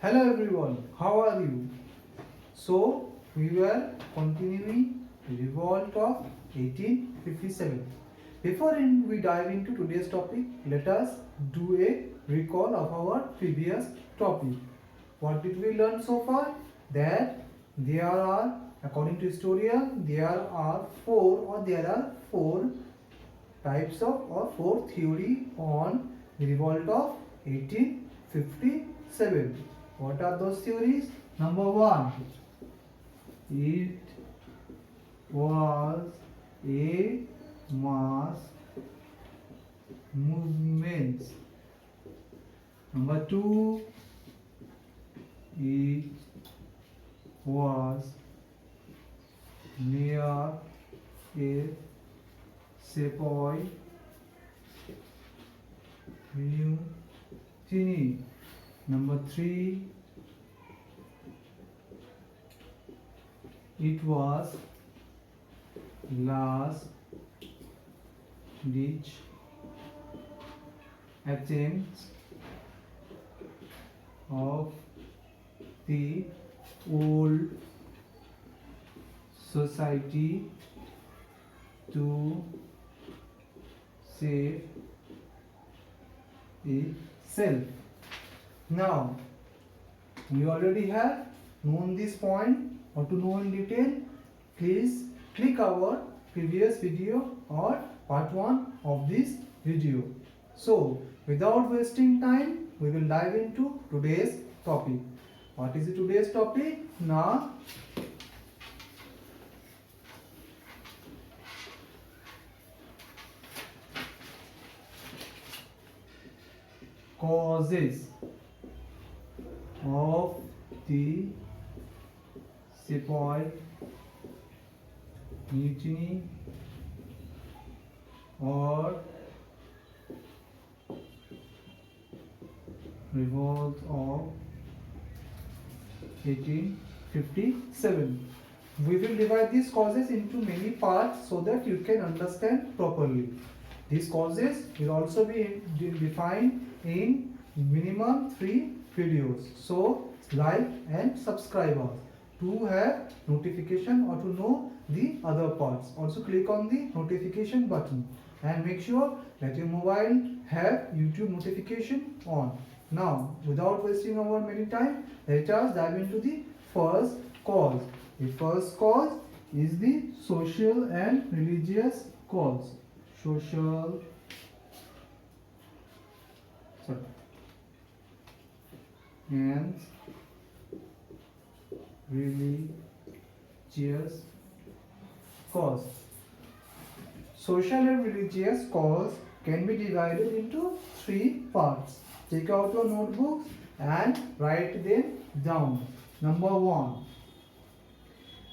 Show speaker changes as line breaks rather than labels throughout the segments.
Hello everyone, how are you? So we were continuing the revolt of 1857. We dive into today's topic, let us do a recall of our previous topic. What did we learn so far? That there are, according to historian, there are four types of or four theory on the revolt of 1857. What are those theories? Number one, it was a mass movement. Number two, it was near a sepoy mutiny. Number three, it was last ditch attempts of the old society to save itself. Now, we already have known this point, or to know in detail, please click our previous video or part 1 of this video. So, without wasting time, we will dive into today's topic. What is today's topic? Now, causes of the sepoy mutiny or revolt of 1857. We will divide these causes into many parts so that you can understand properly. These causes will also be defined in minimum 3 videos. So like and subscribe us to have notification or to know the other parts. Also click on the notification button and make sure that your mobile have YouTube notification on. Now, without wasting our many time, let us dive into the first cause. The first cause is the social and religious cause. Social and religious cause. Social and religious cause can be divided into 3 parts. Take out your notebooks and write them down. Number 1,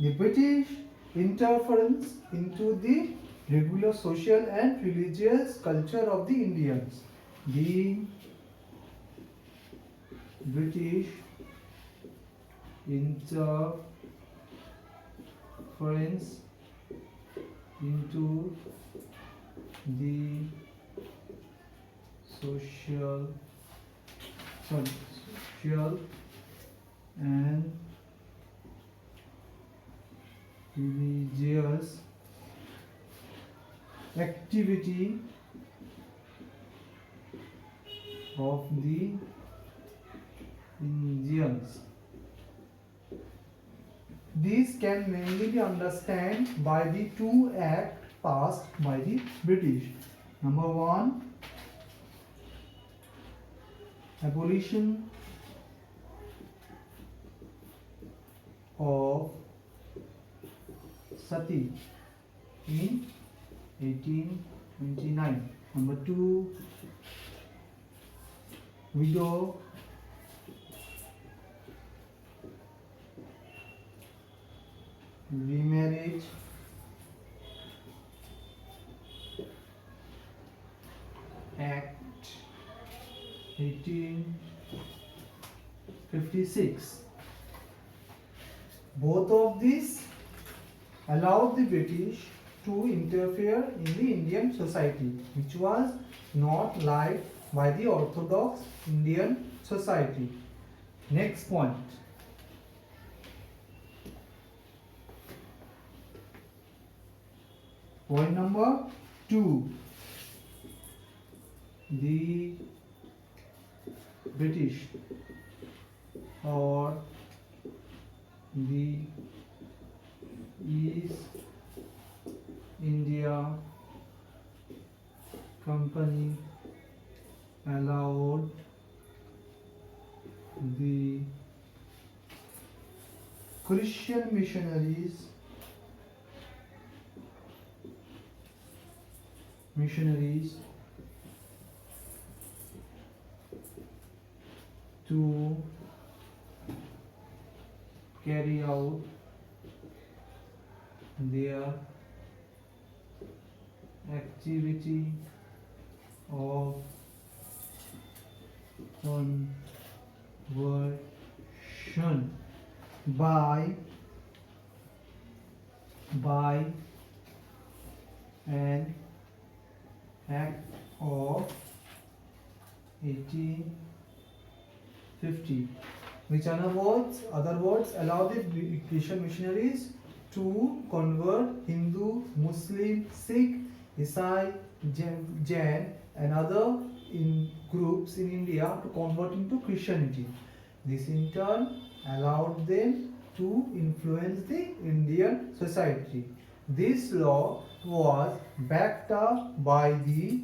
the British interference into the regular social and religious culture of the Indians. The British interference into the social and religious activity of the Indians. These can mainly be understood by the 2 acts passed by the British. Number 1, abolition of sati in 1829. Number 2, widow remarriage Act 1856. Both of these allowed the British to interfere in the Indian society, which was not liked by the orthodox Indian society. Next point. Point number 2. The British or the East India Company allowed the Christian missionaries to carry out their activity of conversion by an act of 1850, which other words allow the Christian missionaries to convert Hindu, Muslim, Sikh, Isai, Jain and other groups in India to convert into Christianity. This in turn allowed them to influence the Indian society. This law was backed up by the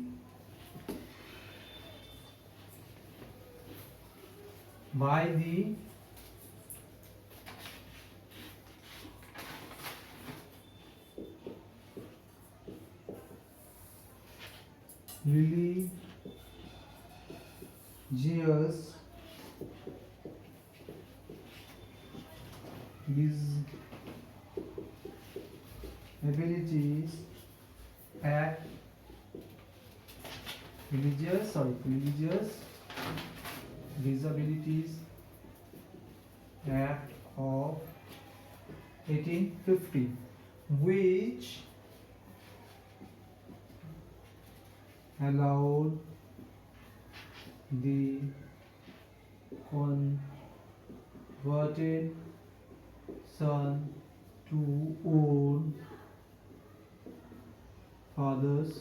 Religious Disabilities Act Religious Disabilities Act of 1850, which allowed the converted son to own father's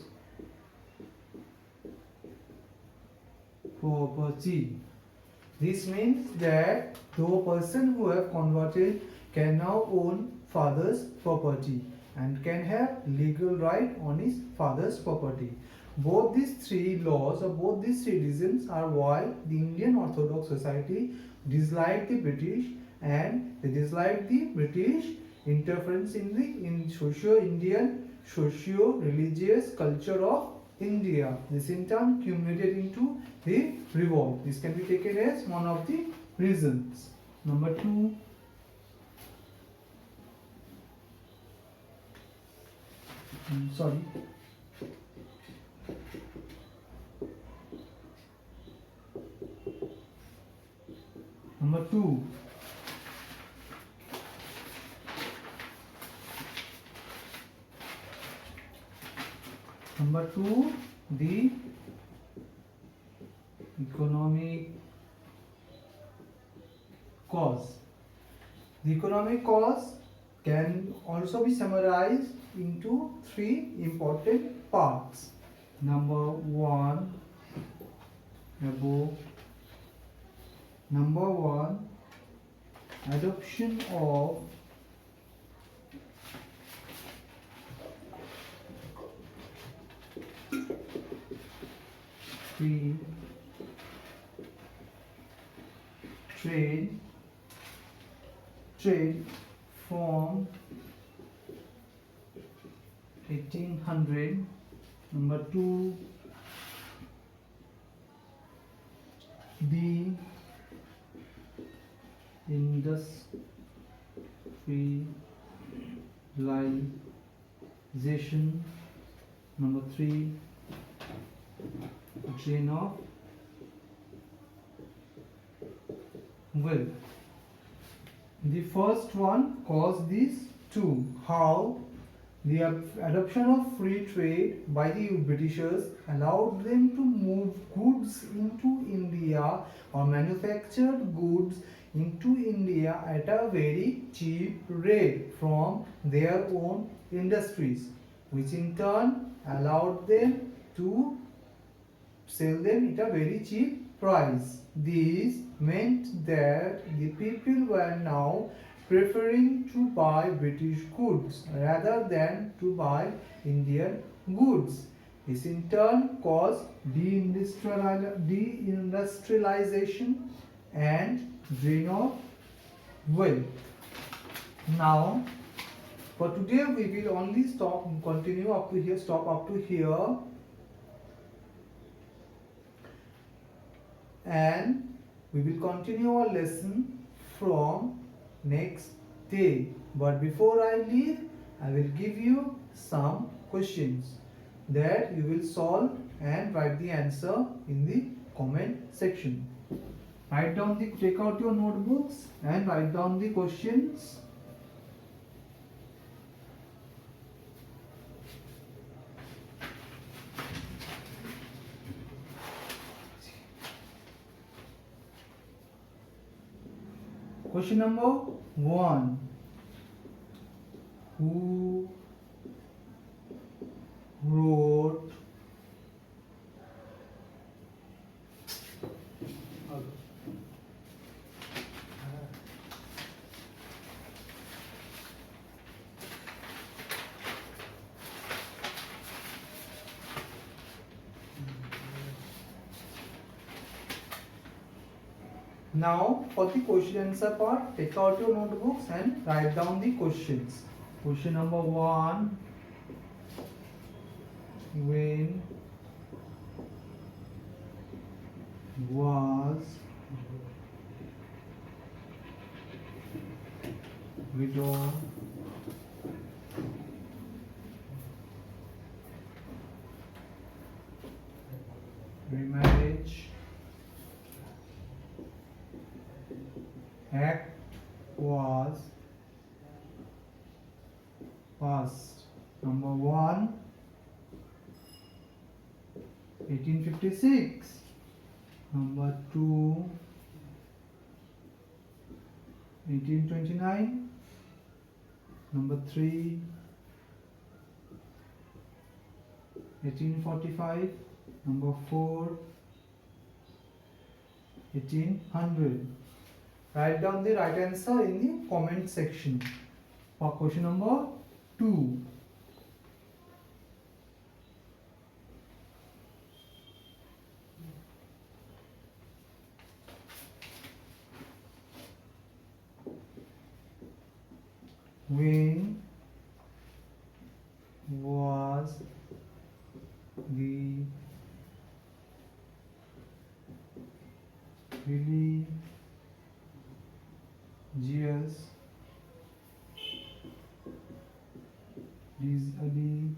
property. This means that the person who have converted can now own father's property and can have legal right on his father's property. Both these three laws or both these three reasons are why the Indian Orthodox Society disliked the British, and they disliked the British interference in socio-religious culture of India. This in turn culminated into the revolt. This can be taken as one of the reasons. Number 2. Number 2. The economic cause. The economic cause can also be summarized into 3 important parts. Number 1, adoption of free trade from 1800. Number 2, the industrialization. Number 3, chain of wealth. The first one caused these two. How? The adoption of free trade by the Britishers allowed them to move goods into India India or manufactured goods into India at a very cheap rate from their own industries, which in turn allowed them to sell them at a very cheap price. This meant that the people were now preferring to buy British goods rather than to buy Indian goods. This in turn caused deindustrialization and drain of wealth. Now, for today we will only continue up to here, stop up to here, and we will continue our lesson from next day. But before I leave, I will give you some questions that you will solve and write the answer in the comment section. Take out your notebooks and write down the questions. Question number 1. Who wrote Now for the question answer part, take out your notebooks and write down the questions. Question number 1. When was widow remarriage act was passed? Number 1, 1856. Number 2, 1829. Number 3, 1845. Number 4, 1800. Write down the right answer in the comment section. For question number 2. When was the religious Disabilities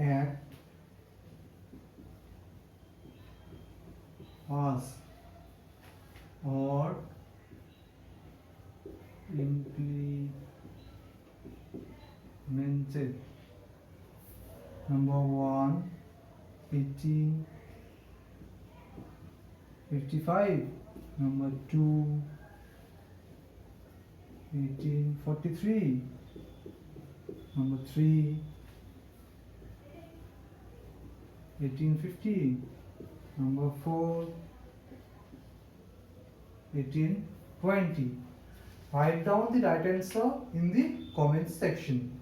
Act passed or implemented? Number 1, 1855. Number 2, 1843. Number 3, 1850. Number 4, 1820. Write down the right answer in the comment section.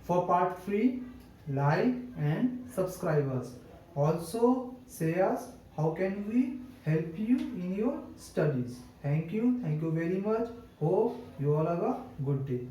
For part 3, like and subscribe us. Also say us how can we help you in your studies. Thank you very much. Hope you all have a good day.